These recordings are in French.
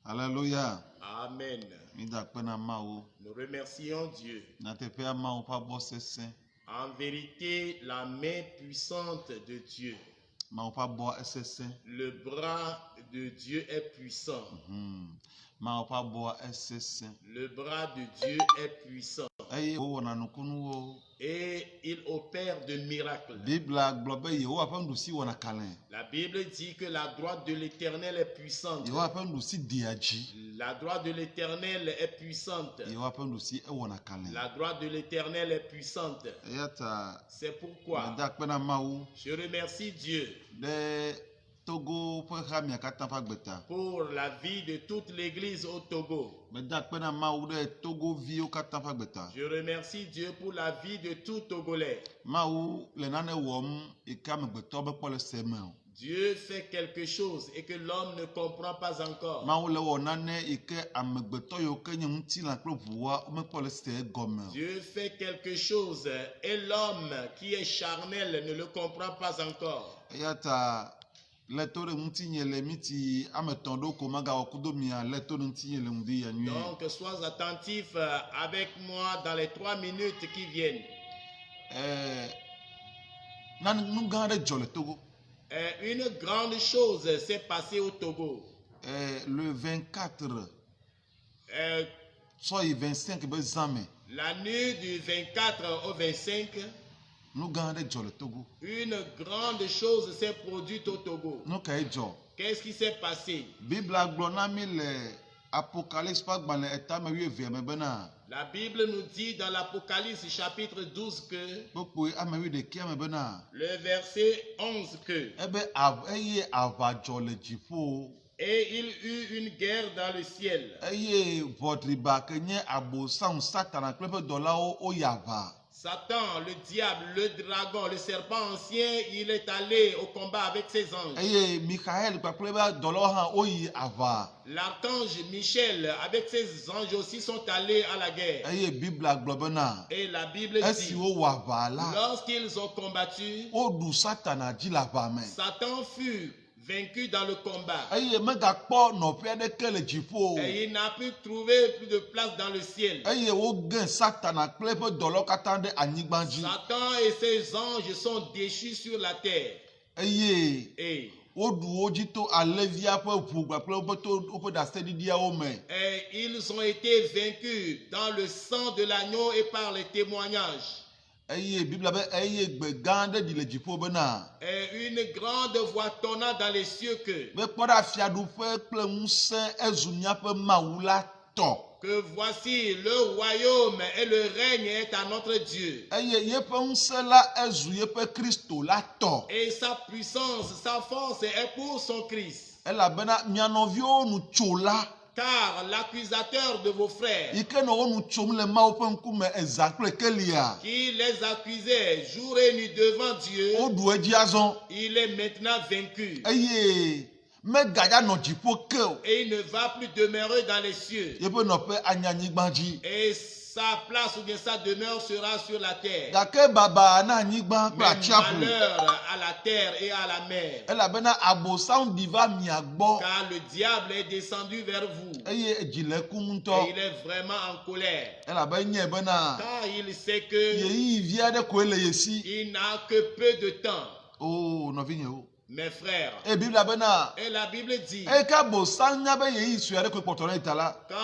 Alléluia. Amen. Nous remercions Dieu. En vérité, la main puissante de Dieu, le bras de Dieu est puissant. Le bras de Dieu est puissant. Et il opère de miracles. La Bible dit que la droite de l'Éternel est puissante. La droite de l'Éternel est puissante. La droite de l'Éternel est puissante. C'est pourquoi je remercie Dieu pour la vie de toute l'église au Togo. Je remercie Dieu pour la vie de tout Togolais. Dieu fait quelque chose et que l'homme ne comprend pas encore. Dieu fait quelque chose et l'homme qui est charnel ne le comprend pas encore. Donc sois attentif avec moi dans les 3 minutes qui viennent. Une grande chose s'est passée au Togo. Le 24, la nuit du 24 au 25, une grande chose s'est produite au Togo. Qu'est-ce qui s'est passé? La Bible nous dit dans l'Apocalypse chapitre 12 que le verset 11 que et il eut une guerre dans le ciel. Satan, le diable, le dragon, le serpent ancien, il est allé au combat avec ses anges. L'archange Michel avec ses anges aussi sont allés à la guerre. Et la Bible dit, lorsqu'ils ont combattu, Satan fut vaincu dans le combat. Et il n'a pu trouver plus de place dans le ciel. Satan et ses anges sont déchus sur la terre. Et ils ont été vaincus dans le sang de l'agneau et par les témoignages. Et une grande voix tonna dans les cieux que voici le royaume et le règne est à notre Dieu. Et sa puissance, sa force est pour son Christ. Car l'accusateur de vos frères qui les accusait jour et nuit devant Dieu, il est maintenant vaincu. Et il ne va plus demeurer dans les cieux. Et sa place ou bien sa demeure sera sur la terre. Malheur à la terre et à la mer. Car le diable est descendu vers vous. Et il est vraiment en colère. Car il sait que il n'a que peu de temps. Mes frères, et la Bible dit, quand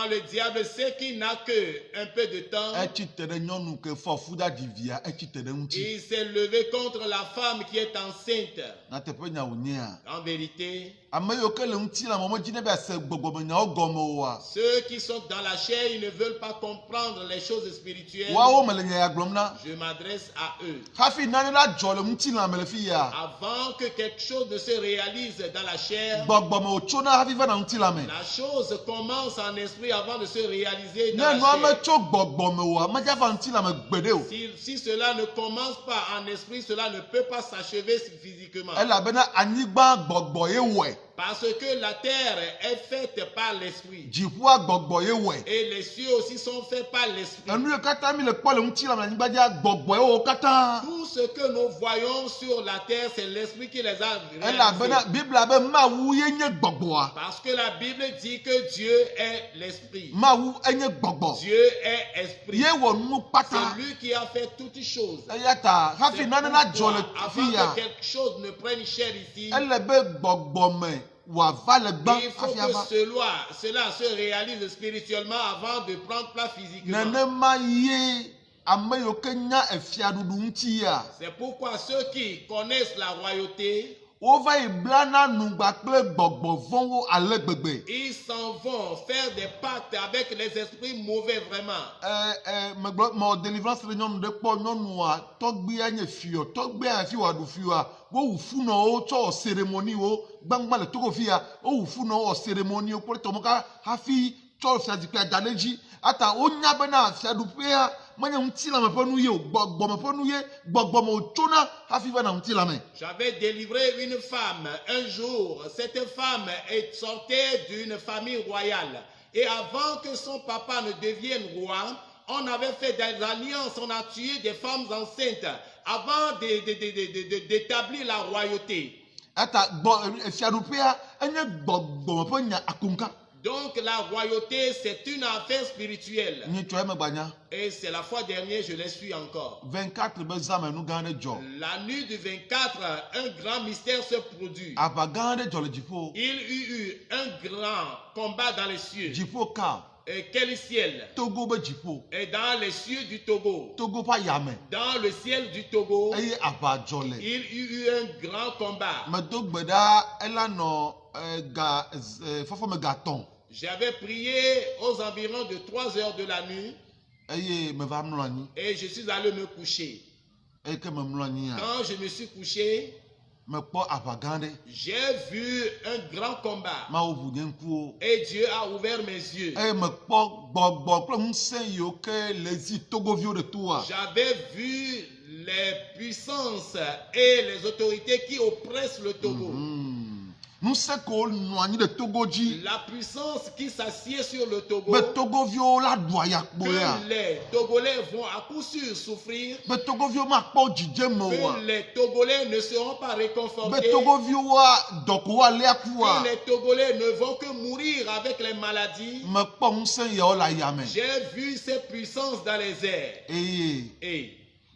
le diable sait qu'il n'a que un peu de temps, il s'est levé contre la femme qui est enceinte. En vérité, ceux qui sont dans la chair, ils ne veulent pas comprendre les choses spirituelles. Je m'adresse à eux. Avant que quelque chose ne se réalise dans la chair, la chose commence en esprit avant de se réaliser dans la chair. Si cela ne commence pas en esprit, cela ne peut pas s'achever physiquement. Parce que la terre est faite par l'esprit. Et les cieux aussi sont faits par l'esprit. Tout ce que nous voyons sur la terre, c'est l'esprit qui les a réalisés. Parce que la Bible dit que Dieu est l'esprit. Dieu est esprit. C'est lui qui a fait toutes choses. Afin que quelque chose ne prenne chair ici, il faut que cela se réalise spirituellement avant de prendre place physiquement. C'est pourquoi ceux qui connaissent la royauté, ils s'en vont faire des pactes avec les esprits mauvais vraiment. J'avais délivré une femme. Un jour, cette femme sortait d'une famille royale. Et avant que son papa ne devienne roi, on avait fait des alliances, on a tué des femmes enceintes avant d'établir la royauté. Donc la royauté, c'est une affaire spirituelle. Et c'est la fois dernière, je les suis encore. La nuit du 24, un grand mystère se produit. Il y eut un grand combat dans les cieux. Et quel ciel? Et dans les cieux du Togo. Dans le ciel du Togo, il y eut un grand combat. J'avais prié aux environs de 3 heures de la nuit. Et je suis allé me coucher. Quand je me suis couché, j'ai vu un grand combat. Et Dieu a ouvert mes yeux. J'avais vu les puissances et les autorités qui oppressent le Togo. La puissance qui s'assied sur le Togo, que les Togolais vont à coup sûr souffrir, que les Togolais ne seront pas réconfortés, que les Togolais ne vont que mourir avec les maladies. J'ai vu ces puissances dans les airs.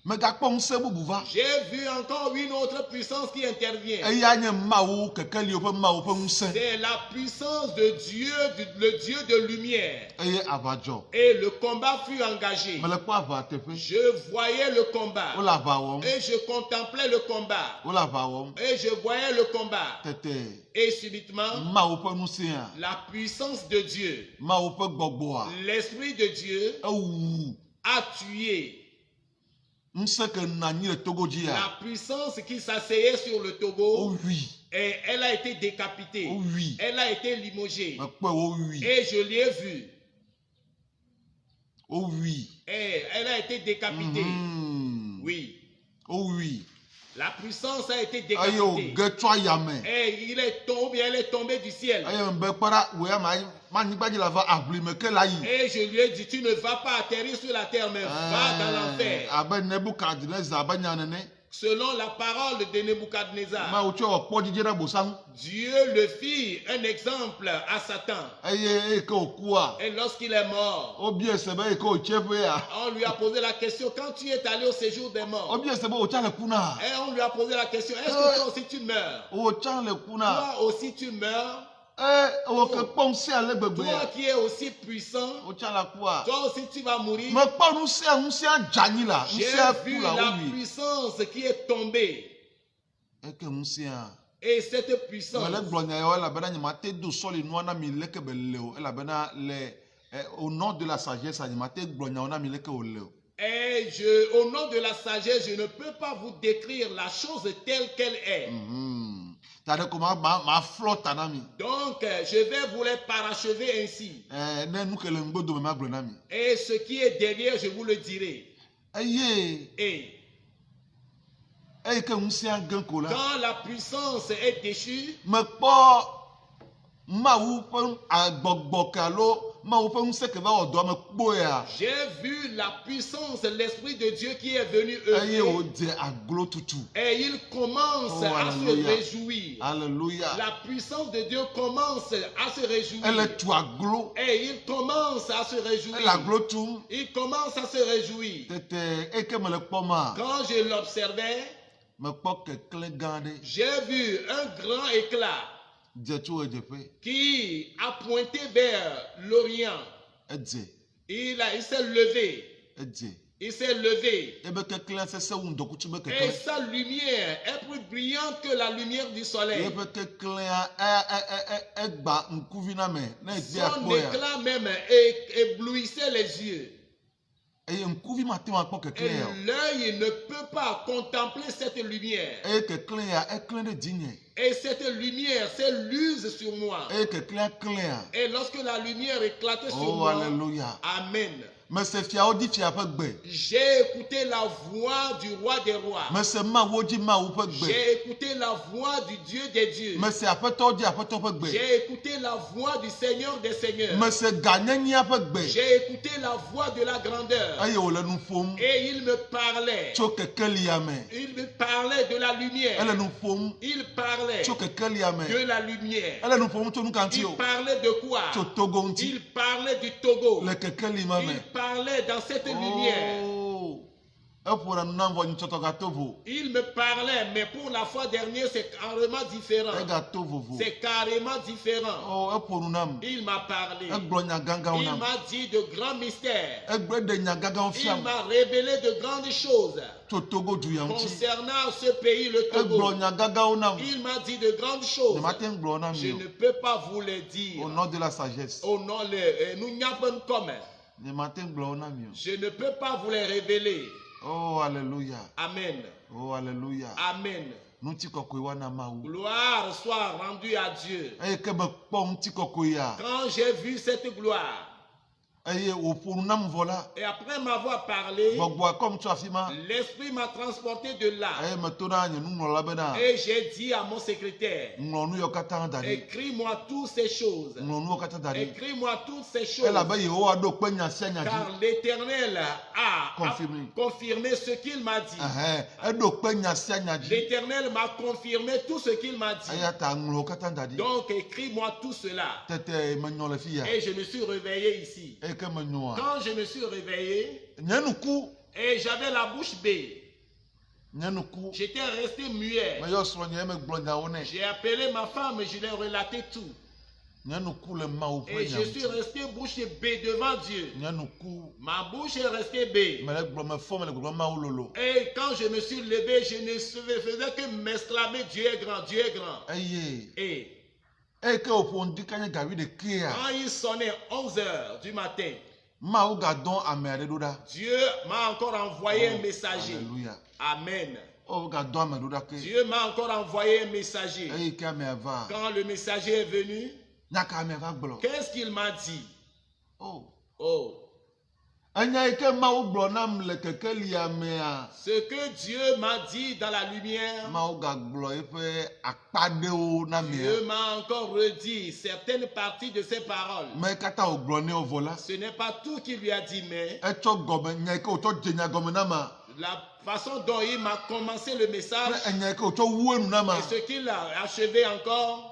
J'ai vu encore une autre puissance qui intervient. C'est la puissance de Dieu, le Dieu de lumière. Et le combat fut engagé. Je voyais le combat. Et je contemplais le combat. Et je voyais le combat. Et subitement, la puissance de Dieu, l'Esprit de Dieu a tué la puissance qui s'asseyait sur le Togo. Et elle a été décapitée. Elle a été limogée. Et je l'ai vue. Et elle a été décapitée. Oui. La puissance a été décapitée. Et elle est tombée du ciel. Et je lui ai dit, tu ne vas pas atterrir sur la terre, mais va dans l'enfer. Selon la parole de Nebuchadnezzar, Dieu le fit un exemple à Satan. Et lorsqu'il est mort, on lui a posé la question, quand tu es allé au séjour des morts, et on lui a posé la question, est-ce que toi aussi tu meurs? Toi aussi tu meurs? Toi qui es aussi puissant, toi aussi tu vas mourir. J'ai vu la puissance qui est tombée. Et cette puissance, au nom de la sagesse, au nom de la sagesse, je ne peux pas vous décrire la chose telle qu'elle est. Donc, je vais vous les parachever ainsi. Et ce qui est derrière, je vous le dirai. Quand la puissance est déchue, j'ai vu la puissance, l'Esprit de Dieu qui est venu œuvrer. Et il commence à se réjouir. Alléluia. La puissance de Dieu commence à se réjouir. Et il commence à se réjouir. Il commence à se réjouir. Quand je l'observais, j'ai vu un grand éclat qui a pointé vers l'Orient. Il s'est levé. Il s'est levé. Et sa lumière est plus brillante que la lumière du soleil. Son éclat même éblouissait les yeux. Et l'œil ne peut pas contempler cette lumière. Et cette lumière s'éluse sur moi. Et lorsque la lumière éclatait sur moi, Alléluia. Amen. J'ai écouté la voix du roi des rois. J'ai écouté la voix du Dieu des dieux. J'ai écouté la voix du Seigneur des seigneurs. J'ai écouté la voix de la grandeur. Et il me parlait. Il me parlait de la lumière. Il parlait de la lumière. Il parlait de quoi? Il parlait du Togo. Il parlait dans cette lumière. Il me parlait, mais pour la fois dernière, c'est carrément différent. C'est carrément différent. Il m'a parlé. Il m'a dit de grands mystères. Il m'a révélé de grandes choses concernant ce pays, le Togo. Il m'a dit de grandes choses. Je ne peux pas vous les dire. Au nom de la sagesse. Au nom de nous n'y avons comme. Je ne peux pas vous les révéler. Oh, alléluia. Amen. Oh, alléluia. Amen. Gloire soit rendue à Dieu. Quand j'ai vu cette gloire, et après m'avoir parlé, l'Esprit m'a transporté de là. Et j'ai dit à mon secrétaire, écris-moi toutes ces choses. Écris-moi toutes ces choses. Car l'Éternel a confirmé ce qu'il m'a dit. L'Éternel m'a confirmé tout ce qu'il m'a dit. Donc écris-moi tout cela. Et je me suis réveillé ici. Quand je me suis réveillé, et j'avais la bouche bée, j'étais resté muet. J'ai appelé ma femme et je lui ai relaté tout. Et je suis resté bouche bée devant Dieu. Ma bouche est restée bée. Et quand je me suis levé, je ne faisais que m'exclamer, Dieu est grand, Dieu est grand. Et quand il sonnait 11 h du matin, Dieu m'a encore envoyé un messager. Amen. Dieu m'a encore envoyé un messager. Quand le messager est venu, qu'est-ce qu'il m'a dit? Ce que Dieu m'a dit dans la lumière, Dieu m'a encore redit certaines parties de ses paroles. Ce n'est pas tout qu'il lui a dit, mais la façon dont il m'a commencé le message et ce qu'il a achevé encore,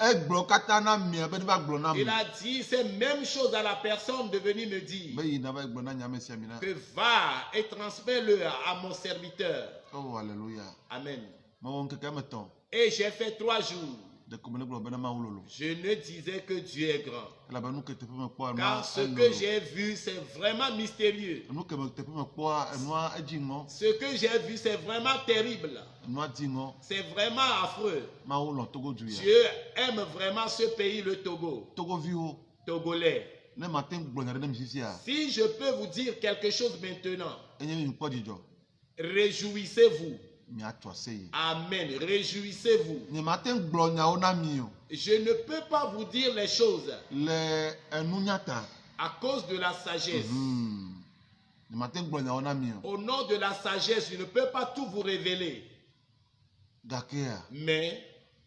il a dit ces mêmes choses à la personne de venir me dire que va et transmets-le à mon serviteur. Oh, alléluia. Amen. Et j'ai fait 3 jours. Je ne disais que Dieu est grand. Car ce que j'ai vu, c'est vraiment mystérieux. Ce que j'ai vu, c'est vraiment terrible. C'est vraiment affreux. Dieu aime vraiment ce pays, le Togo. Togolais. Si je peux vous dire quelque chose maintenant, réjouissez-vous. Amen. Réjouissez-vous. Je ne peux pas vous dire les choses à cause de la sagesse. Au nom de la sagesse, je ne peux pas tout vous révéler. Mais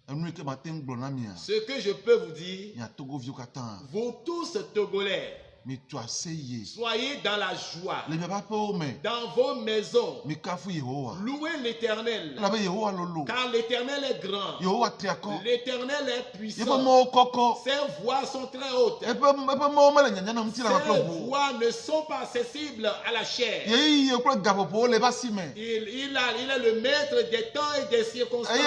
ce que je peux vous dire, vous tous Togolais, soyez dans la joie, dans vos maisons, louez l'Éternel, car l'Éternel est grand, l'Éternel est puissant, ses voix sont très hautes, ses voix ne sont pas accessibles à la chair. Il est le maître des temps et des circonstances.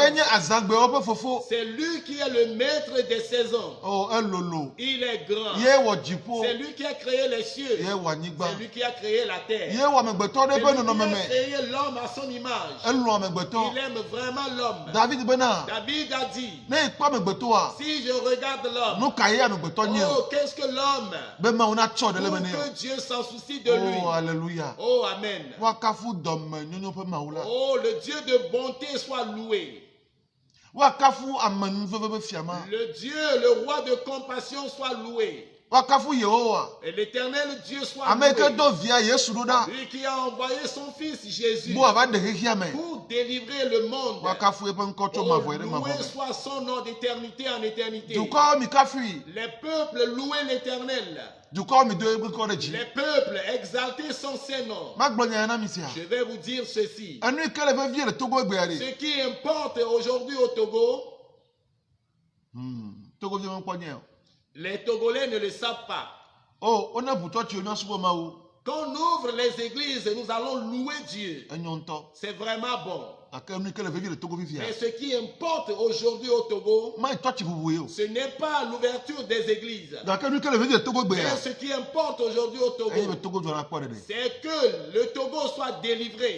C'est lui qui est le maître des saisons. Il est grand. C'est lui qui a créé les cieux. C'est lui qui a créé la terre. C'est lui qui a créé l'homme à son image. Il aime vraiment l'homme. David a dit, si je regarde l'homme, oh, qu'est-ce que l'homme, pour que Dieu s'en soucie de lui. Oh, alléluia. Oh, amen. Oh, le Dieu de bonté soit loué. Le Dieu, le roi de compassion soit loué. Et l'Éternel Dieu soit loué. Lui qui a envoyé son fils Jésus pour délivrer le monde. Oh, loué soit son nom d'éternité en éternité. Les peuples louent l'Éternel. Les peuples exaltés son Saint-Nom. Je vais vous dire ceci. Ce qui importe aujourd'hui au Togo, les Togolais ne le savent pas. Quand on ouvre les églises, nous allons louer Dieu. C'est vraiment bon. Mais ce qui importe aujourd'hui au Togo, ce n'est pas l'ouverture des églises. Mais ce qui importe aujourd'hui au Togo, c'est que le Togo soit délivré.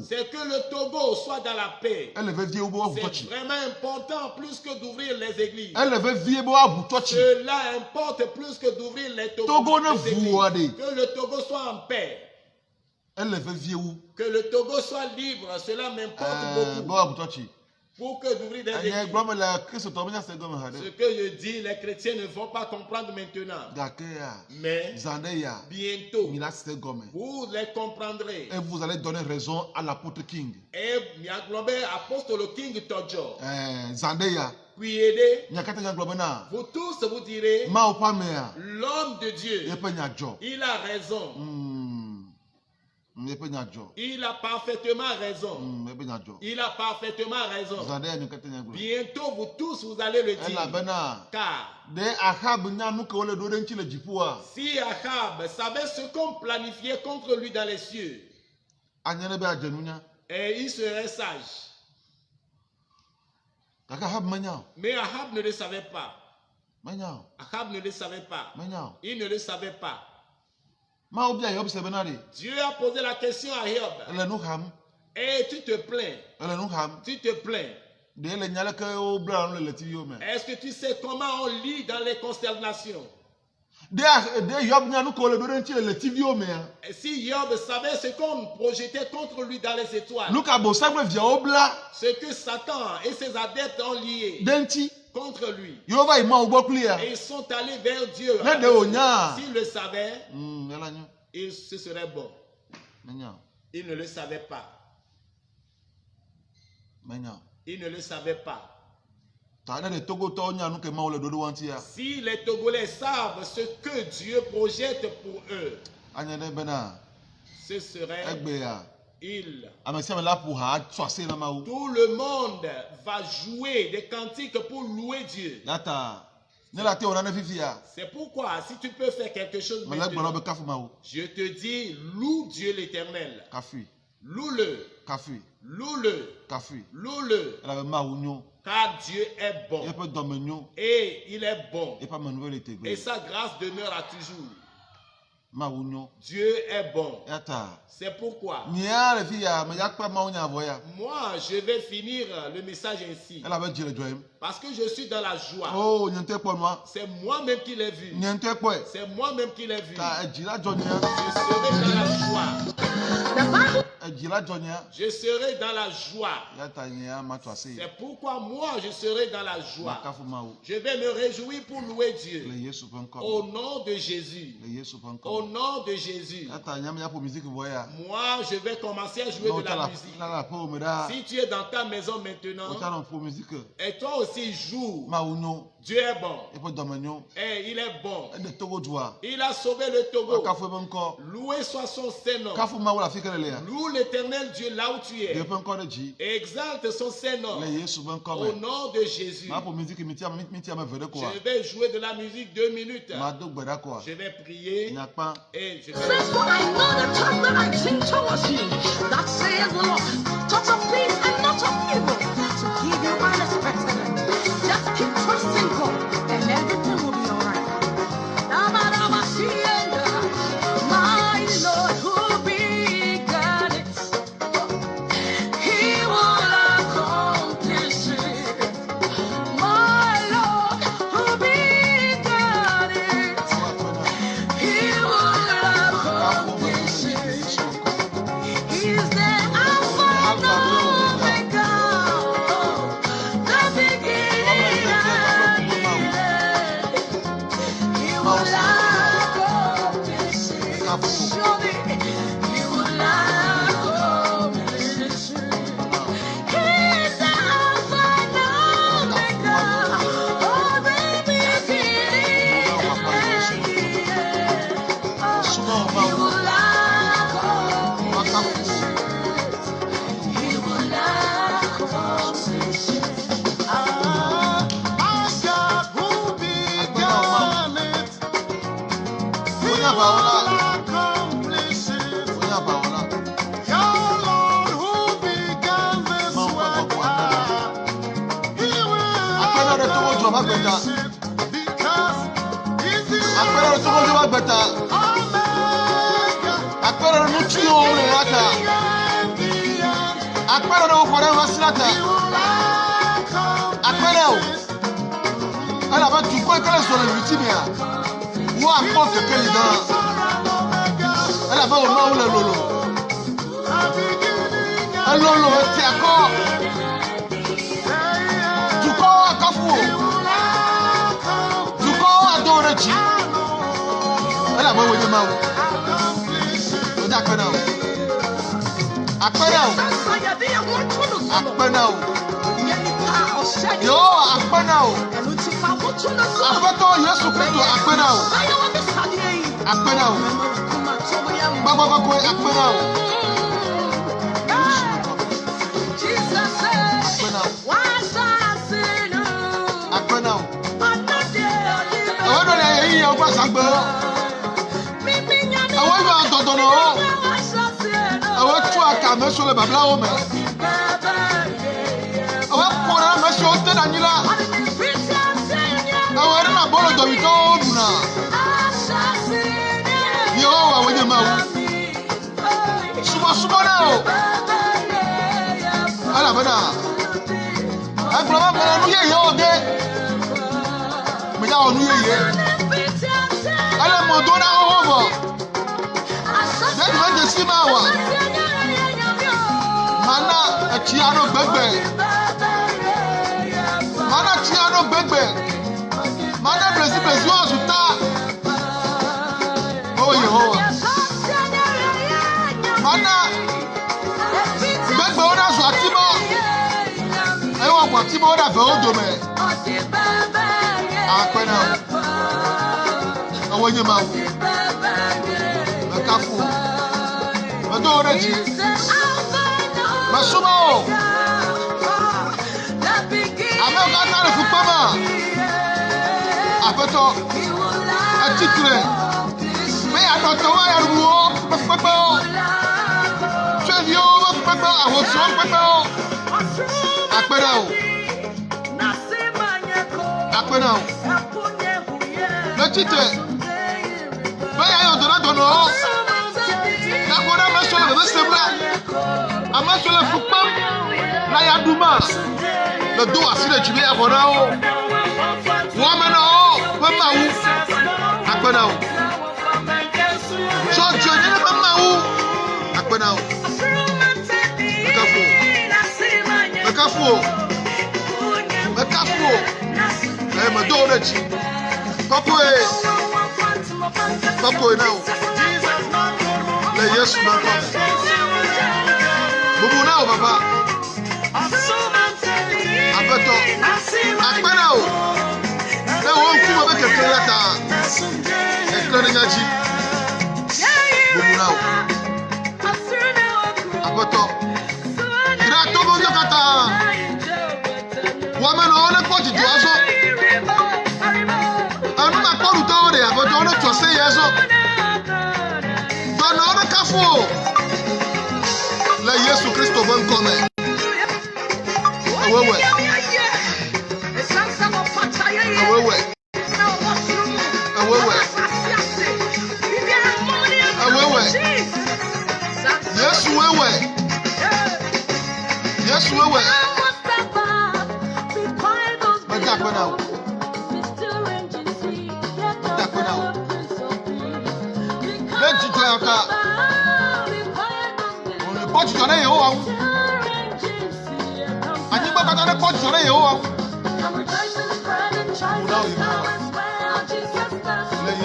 C'est que le Togo soit dans la paix. C'est vraiment important plus que d'ouvrir les églises. Cela importe plus que d'ouvrir les églises. Que le Togo soit en paix. Que le Togo soit libre, cela m'importe beaucoup. Pour que d'ouvrir des églises. Ce que je dis, les chrétiens ne vont pas comprendre maintenant. Mais bientôt, vous les comprendrez. Et vous allez donner raison à l'apôtre King. Et apôtre King Tojo. Puis vous tous vous direz, l'homme de Dieu, il a raison. Il a parfaitement raison. Il a parfaitement raison. Bientôt, vous tous, vous allez le dire. Car si Ahab savait ce qu'on planifiait contre lui dans les cieux, et il serait sage. Mais Ahab ne le savait pas. Ahab ne le savait pas. Il ne le savait pas. Dieu a posé la question à Hiob. Et tu te plains. Tu te plains. Est-ce que tu sais comment on lit dans les consternations? Et si Hiob savait ce qu'on projetait contre lui dans les étoiles, ce que Satan et ses adeptes ont lié contre lui, et ils sont allés vers Dieu. S'il le savait, ce serait bon. Il ne le savait pas. Il ne le savait pas. Si les Togolais savent ce que Dieu projette pour eux, ce serait tout le monde va jouer des cantiques pour louer Dieu. C'est pourquoi si tu peux faire quelque chose maintenant, je te dis, loue Dieu l'Éternel. Loue-le. Loue-le. Loue-le. Car Dieu est bon. Et il est bon. Et sa grâce demeure à toujours. Dieu est bon. C'est pourquoi moi je vais finir le message ainsi. Parce que je suis dans la joie. C'est moi-même qui l'ai vu. C'est moi-même qui l'ai vu. Je serai dans la joie. Je serai dans la joie. C'est pourquoi moi je serai dans la joie. Je vais me réjouir pour louer Dieu. Au nom de Jésus. Au nom de Jésus. Moi je vais commencer à jouer de la musique. Si tu es dans ta maison maintenant, et toi aussi joue. Dieu est bon. Et il est bon. Il a sauvé le Togo. Loué soit son Saint-Nom. Loue l'Éternel Dieu là où tu es. Et exalte son Saint-Nom. Au nom de Jésus. Je vais jouer de la musique 2 minutes. Je vais prier. Et je vais... Just keep trusting God and everything will be alright. My Lord who began it, He will accomplish it. My Lord who began it, He will accomplish it. He's the Alpha and Omega, the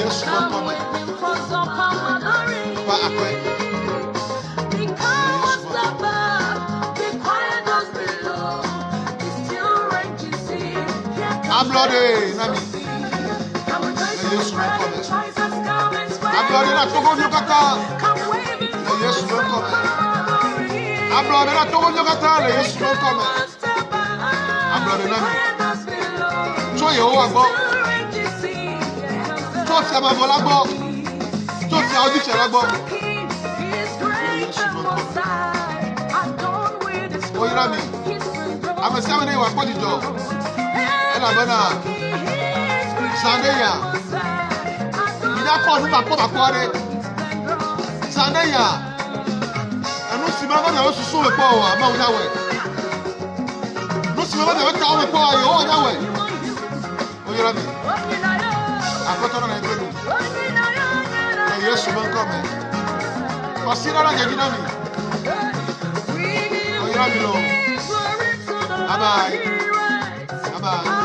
Yesu welcome. Pa akwe. Ablode nami. Yesu welcome. Ablode na togo nyokata. Yesu welcome. Ablode na togo nyokata. Yesu welcome. Ablode nami. So Yehowa gbọ́. So ti amabola gbọ́. So ti audition la gbọ́. Oyira mi. Amesi awon ewa pọ̀ jìjọ. Ela bana. Sandeya. Ida pọ̀ nípa pọ̀ bàpọ̀ rẹ̀. Sandeya. Ẹnu sì máa ń bá yàrá susu wẹ̀ pọ̀ wà máa wọ́n yàwẹ̀. Ẹnu sì máa ń bá yàrá káwọn wẹ̀ pọ̀ wà yóò wọ́n yàwẹ̀. Oyira mi. Akọ́tọ́ náà ẹgbẹ́ mi. Yesu máa ń kọ́ mi. Ọ̀sìn náà jẹ́ jìnnà mi. Oyira mi lọ. Bye bye. Bye bye.